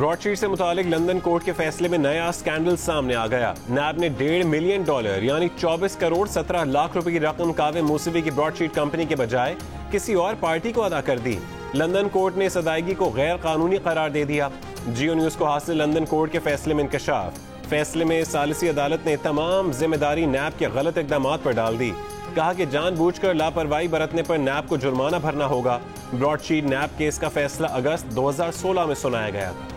Broadsheet से मुतालिक London court के फैसले में नया स्कैंडल सामने आ गया। नैब ने $1.5 मिलियन यानी 24 करोड़ 17 लाख रुपए की रकम कावे मूसवी की ब्रॉडशीट कंपनी के बजाय किसी और पार्टी को अदा कर दी। लंदन कोर्ट ने इस अदायगी को गैर कानूनी करार दे दिया। जियो न्यूज को हासिल लंदन कोर्ट के फैसले में इंकशाफ। फैसले में सालिसी अदालत ने तमाम जिम्मेदारी नैब के गलत इकदाम पर डाल दी। कहा कि जानबूझकर लापरवाही बरतने पर नैब को जुर्माना भरना होगा। ब्रॉडशीट नैब केस का फैसला अगस्त 2016 में सुनाया गया था।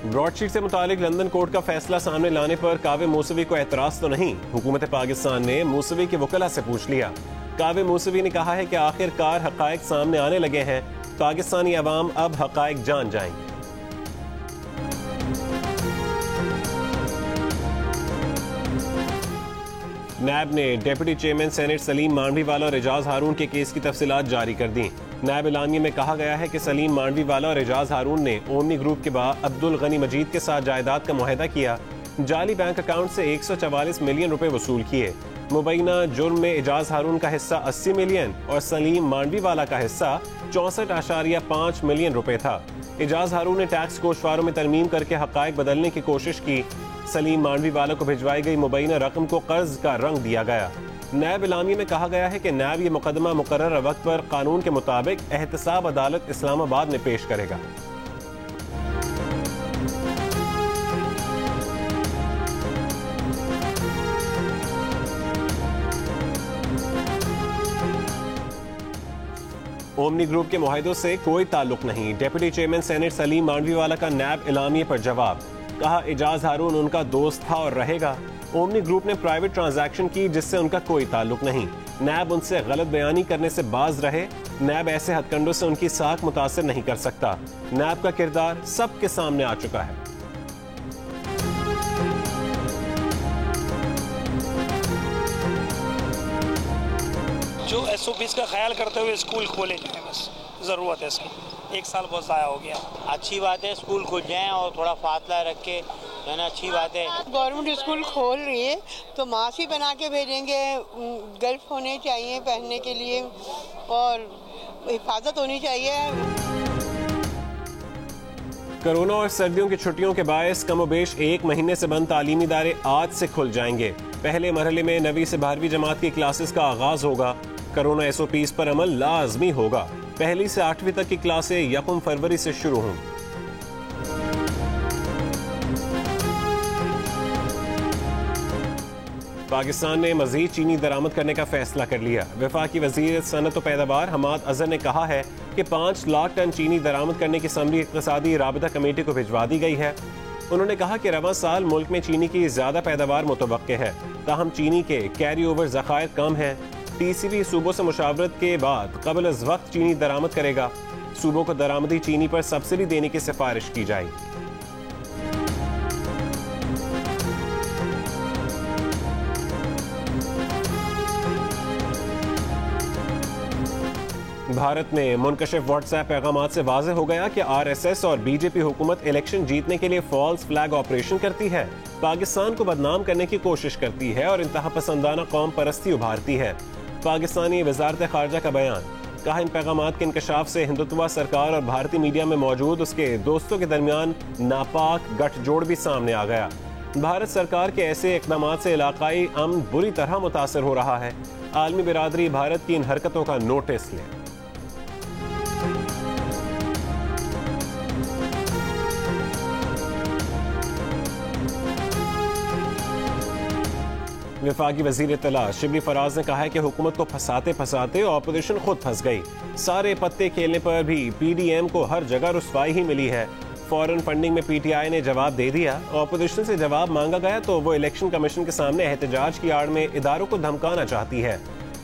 ब्रॉडशीट से मुतालिक लंदन कोर्ट का फैसला सामने लाने पर कावे मूसवी को एतराज तो नहीं। हुकूमत पाकिस्तान ने मूसवी के वकला से पूछ लिया। कावे मूसवी ने कहा है कि आखिरकार हकायक सामने आने लगे हैं। पाकिस्तानी अवाम अब हकायक जान जाएंगे। नैब ने deputy chairman senate Saleem Mandviwala और एजाज हारून के केस की तफसीलात जारी कर दी। नैब एलानिये में कहा गया है कि सलीम मांडवीवाला और एजाज हारून ने ओमनी ग्रुप के बाद अब्दुल गनी मजीद के साथ जायदाद का मुआहदा किया। जाली बैंक अकाउंट से 144 मिलियन रुपए वसूल किए। मुबैना जुर्म में एजाज हारून का हिस्सा 80 मिलियन और सलीम मांडवीवाला का हिस्सा 64.5 मिलियन रुपए था। एजाज हारून ने टैक्स कोषवारों में तरमीम करके हकायक बदलने की कोशिश की। सलीम मांडवीवाला को भिजवाई गई मुबैना रकम को कर्ज का रंग दिया गया। नैब एलामिया में कहा गया है कि नैब ये मुकदमा मुकर्रर वक्त पर कानून के मुताबिक एहतसाब अदालत इस्लामाबाद में पेश करेगा। ओमनी ग्रुप के मुआहदों से कोई ताल्लुक नहीं। Deputy chairman senate Saleem Mandviwala का नैब एलामिये पर जवाब। कहा एजाज हारून उनका दोस्त था और रहेगा। ओमनी ग्रुप ने प्राइवेट ट्रांजैक्शन की जिससे उनका कोई ताल्लुक नहीं। नैब उनसे गलत बयानी करने से बाज रहे। नैब ऐसे हथकंडों से उनकी साख मुतासिर नहीं कर सकता। नैब का किरदार सबके सामने आ चुका है। जो SOPs का ख्याल करते हुए स्कूल खोले जाए, बस ज़रूरत है इसकी। 1 साल बहुत ज़ाया हो गया। अच्छी बात है स्कूल खुल जाएं और थोड़ा फासला रख के, है ना, अच्छी बात है। गवर्नमेंट स्कूल खोल रही है तो मास्क ही बना के भेजेंगे। ग्लव्स होने चाहिए पहनने के लिए और हिफाजत होनी चाहिए। कोरोना और सर्दियों की छुट्टियों के बायस कमोबेश 1 महीने से बंद तालीमी इदारे आज से खुल जाएंगे। पहले मरहले में 9वीं से 12वीं जमात की क्लासेस का आगाज होगा। कोरोना SOPs पर अमल लाजमी होगा। 1ली से 8वीं तक की क्लासें 1 फरवरी से शुरू होंगी। पाकिस्तान ने मजीद चीनी दरामद करने का फैसला कर लिया। वफाकी वजीर सनत व पैदावार हमाद अजहर ने कहा है कि 5 लाख टन चीनी दरामद करने की समरी इक़्तिसादी राबिता कमेटी को भिजवा दी गई है। उन्होंने कहा कि रवां साल मुल्क में चीनी की ज्यादा पैदावार मुतवक्के है, ताहम चीनी के कैरी ओवर ज़खायर कम है। TCB सूबों से मुशावरत के बाद क़ब्ल अज़ वक्त चीनी दरामद करेगा। सूबों को दरामदी चीनी पर सब्सिडी देने की सिफारिश की जाएगी। भारत में मुनकशिफ व्हाट्सएप पैगामात से वाज़ेह हो गया कि RSS और BJP हुकूमत इलेक्शन जीतने के लिए फॉल्स फ्लैग ऑपरेशन करती है, पाकिस्तान को बदनाम करने की कोशिश करती है और इंतहा पसंदाना कौम परस्ती उभारती है। पाकिस्तानी वजारत खारजा का बयान। कहा इन पैगामात के इंकशाफ से हिंदुत्वा सरकार और भारतीय मीडिया में मौजूद उसके दोस्तों के दरमियान नापाक गठजोड़ भी सामने आ गया। भारत सरकार के ऐसे इकदामात से इलाकाई अमन बुरी तरह मुतासर हो रहा है। आलमी बिरादरी भारत की इन हरकतों का नोटिस ले। वफाकी वजीर इत्तला शिबली फराज ने कहा है कि हुकूमत को फंसाते फंसाते ऑपोजिशन खुद फंस गई। सारे पत्ते खेलने पर भी PDM को हर जगह रुसवाई ही मिली है। फॉरेन फंडिंग में PTI ने जवाब दे दिया। ऑपोजिशन से जवाब मांगा गया तो वो इलेक्शन कमीशन के सामने एहतजाज की आड़ में इदारों को धमकाना चाहती है।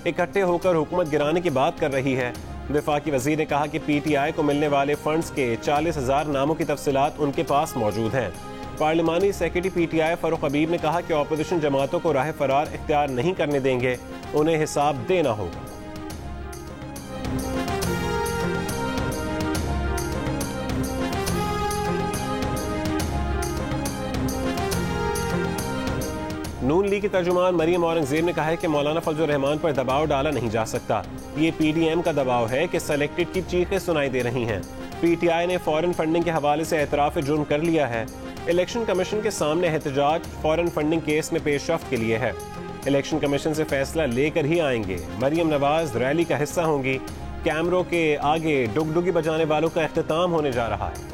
इकट्ठे होकर हुकूमत गिराने की बात कर रही है। वफाकी वजीर ने कहा कि PTI को मिलने वाले फंड्स के 40,000 नामों की तफसीलात उनके पास मौजूद हैं। पार्लिमानी सेक्रेटरी PTI फरूख हबीब ने कहा कि ऑपोजिशन जमातों को राह फरार इख्तियार नहीं करने देंगे, उन्हें हिसाब देना होगा। नून लीग की तर्जुमान मरियम औरंगजेब ने कहा है कि मौलाना फजल रहमान पर दबाव डाला नहीं जा सकता। ये PDM का दबाव है कि सेलेक्टेड की चीखें सुनाई दे रही हैं। PTI ने फॉरेन फंडिंग के हवाले से एतराफ जुर्म कर लिया है। इलेक्शन कमीशन के सामने एहतजाज फॉरेन फंडिंग केस में पेशरफ्त के लिए है। इलेक्शन कमीशन से फैसला लेकर ही आएंगे। मरियम नवाज रैली का हिस्सा होंगी। कैमरों के आगे डुगडुगी बजाने वालों का इख्तिताम होने जा रहा है।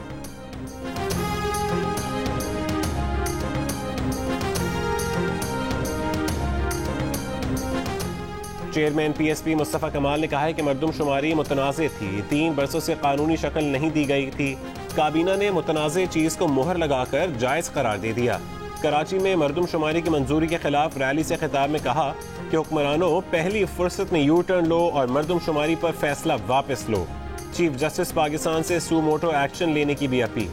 चेयरमैन PSP मुस्तफ़ा कमाल ने कहा है कि मरदमशुमारी मुतनाज़े थी, 3 बरसों से कानूनी शक्ल नहीं दी गई थी। काबीना ने मुतनाज़े चीज़ को मुहर लगाकर जायज़ करार दे दिया। कराची में मरदमशुमारी की मंजूरी के खिलाफ रैली से खिताब में कहा कि हुक्मरानों पहली फुर्सत में यू टर्न लो और मरदमशुमारी पर फैसला वापस लो। चीफ जस्टिस पाकिस्तान से सुमोटो एक्शन लेने की भी अपील।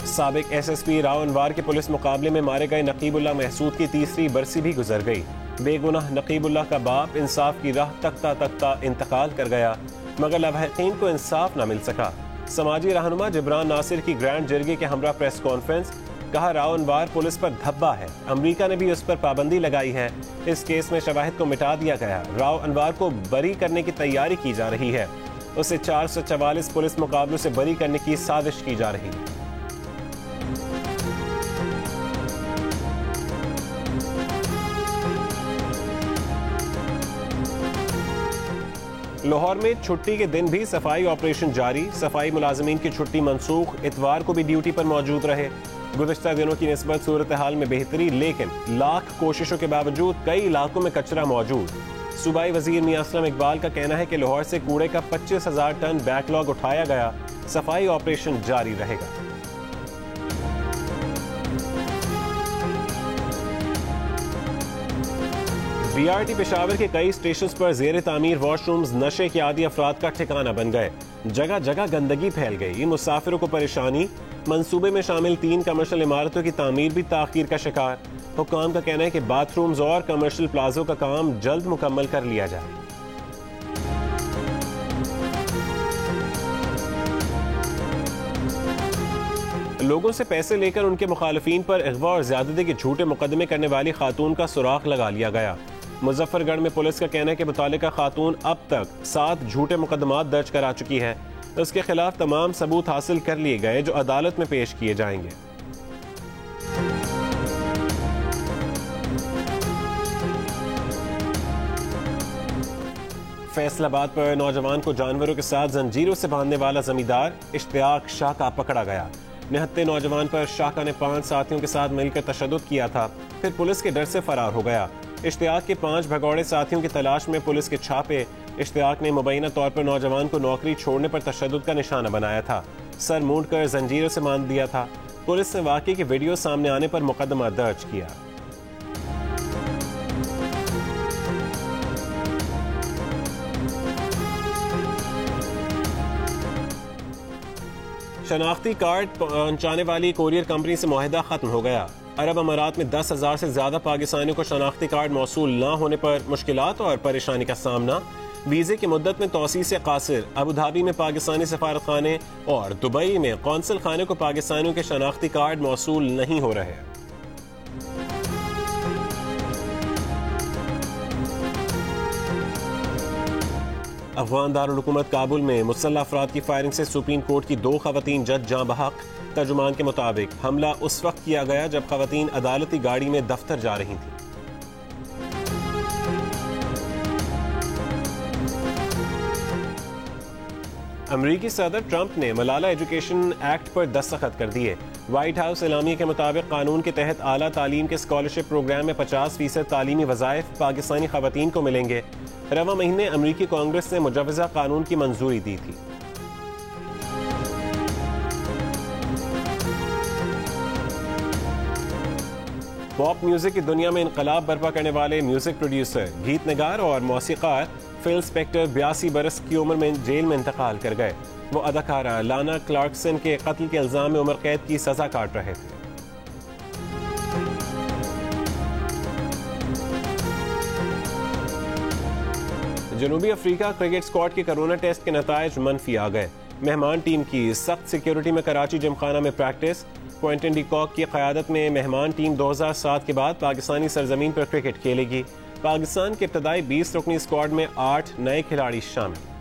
साबिक SSP राव अनवार के पुलिस मुकाबले में मारे गए नकीबुल्लाह महसूद की तीसरी बरसी भी गुजर गई। बेगुनाह नकीबुल्लाह का बाप इंसाफ की राह तकता तकता इंतकाल कर गया, मगर लवाहिकीन को इंसाफ न मिल सका। समाजी रहनुमा जिब्रान नासिर की ग्रैंड जरगे के हमरा प्रेस कॉन्फ्रेंस। कहा राव अनवार पुलिस पर धब्बा है, अमरीका ने भी उस पर पाबंदी लगाई है। इस केस में शवाहिद को मिटा दिया गया। राव अनवार को बरी करने की तैयारी की जा रही है। उसे 444 पुलिस मुकाबलों से बरी करने की साजिश की जा रही है। लाहौर में छुट्टी के दिन भी सफाई ऑपरेशन जारी। सफाई मुलाजमीन की छुट्टी मनसूख, इतवार को भी ड्यूटी पर मौजूद रहे। गुज़िश्ता दिनों की निस्बत सूरत हाल में बेहतरी, लेकिन लाख कोशिशों के बावजूद कई इलाकों में कचरा मौजूद। सूबाई वजीर मियां असलम इकबाल का कहना है कि लाहौर से कूड़े का 25,000 टन बैकलॉग उठाया गया। सफाई ऑपरेशन जारी रहेगा। BRT पेशावर के कई स्टेशन पर जेर तामीर वॉशरूम्स नशे के आदी अफराद का ठिकाना बन गए। जगह जगह गंदगी फैल गई, मुसाफिरों को परेशानी। मंसूबे में शामिल 3 कमर्शियल इमारतों की तामीर भी ताखीर का शिकार। हुक्काम का कहना है कि बाथरूम्स और कमर्शियल प्लाजों का काम जल्द मुकम्मल कर लिया जाए। लोगों से पैसे लेकर उनके मुखालिफिन पर अगवा और ज्यादती के झूठे मुकदमे करने वाली खातून का सुराग लगा लिया गया। मुजफ्फरगढ़ में पुलिस का कहना है कि मुतालिका खातून अब तक 7 झूठे मुकदमात दर्ज करा चुकी है। उसके खिलाफ तमाम सबूत हासिल कर लिए गए जो अदालत में पेश किए जाएंगे। फैसलाबाद पर नौजवान को जानवरों के साथ जंजीरों से बांधने वाला जमींदार इश्तियाक शाह का पकड़ा गया। निहत्ते नौजवान पर शाह ने 5 साथियों के साथ मिलकर तशद्दुद किया था, फिर पुलिस के डर से फरार हो गया। इश्तियाक के 5 भगौड़े साथियों की तलाश में पुलिस के छापे। इश्तियाक ने मुबैना तौर पर नौजवान को नौकरी छोड़ने पर तशद्दुद का निशाना बनाया था। सर मूंड कर जंजीरों से बांध दिया था। पुलिस ने वाकये की वीडियो सामने आने पर मुकदमा दर्ज किया। शनाख्ती कार्ड पहुंचाने वाली कोरियर कंपनी से मुआहदा खत्म हो गया। अरब अमारात में 10,000 से ज्यादा पाकिस्तानियों को शनाख्ती कार्ड मौसूल न होने पर मुश्किलात और परेशानी का सामना। वीजे की मुद्दत में तौसी से कासिर। अबू धाबी में पाकिस्तानी सफारत खाने और दुबई में कौंसल खाने को पाकिस्तानियों के शनाख्ती कार्ड मौसूल नहीं हो रहे। अफगान दारुल हुकूमत काबुल में मुसल्लह अफराद की फायरिंग से सुप्रीम कोर्ट की 2 खवातीन जज जाँ बहक। तर्जुमान के मुताबिक हमला उस वक्त किया गया जब खवातीन अदालती गाड़ी में दफ्तर जा रही थी। अमरीकी सदर ट्रंप ने मलाला एजुकेशन एक्ट पर दस्तखत कर दिए। व्हाइट हाउस एलामिया के मुताबिक कानून के तहत आला तालीम के स्कॉलरशिप प्रोग्राम में 50% तालीमी वज़ाइफ पाकिस्तानी खवातीन को मिलेंगे। रवा महीने अमरीकी कांग्रेस ने मुजव्वज़ा कानून की मंजूरी दी थी। पॉप म्यूजिक की दुनिया में इनकलाब बर्पा करने वाले म्यूजिक प्रोड्यूसर, गीत नगार और मौसीकार फिल स्पेक्टर 82 बरस की उम्र में जेल में इंतकाल कर गए। वो अदाकारा लाना क्लार्कसन के कत्ल के इल्जाम में उम्र कैद की सजा काट रहे थे। जनूबी अफ्रीका क्रिकेट स्क्वाड के कोरोना टेस्ट के नताइज मनफी आ गए। मेहमान टीम की सख्त सिक्योरिटी में कराची जिमखाना में प्रैक्टिस। क्विंटन डी कॉक की क़यादत में मेहमान टीम 2007 के बाद पाकिस्तानी सरजमीन पर क्रिकेट खेलेगी। पाकिस्तान के इब्तदाई 20 रुकनी स्क्वाड में 8 नए खिलाड़ी शामिल।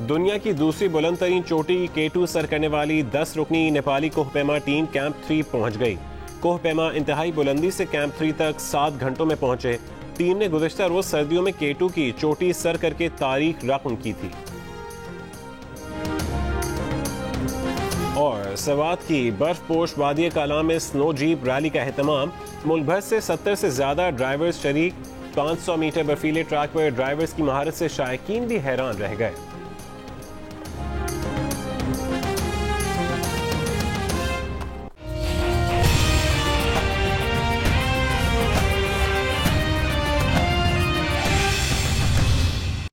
दुनिया की दूसरी बुलंद तरीन चोटी K2 सर करने वाली 10 रुकनी नेपाली कोहपेमा टीम कैंप 3 पहुंच गई। कोहपेमा इंतहाई बुलंदी से कैंप 3 तक 7 घंटों में पहुंचे। टीम ने गुज़िश्ता रोज सर्दियों में K2 की चोटी सर करके तारीख रकम की थी। और सवात की बर्फपोश वादी काला में स्नो जीप रैली का एहतमाम। मुल्क भर से 70 से ज्यादा ड्राइवर्स शरीक। 500 मीटर बर्फीले ट्रैक पर ड्राइवर्स की महारत से शायकीन भी हैरान रह गए।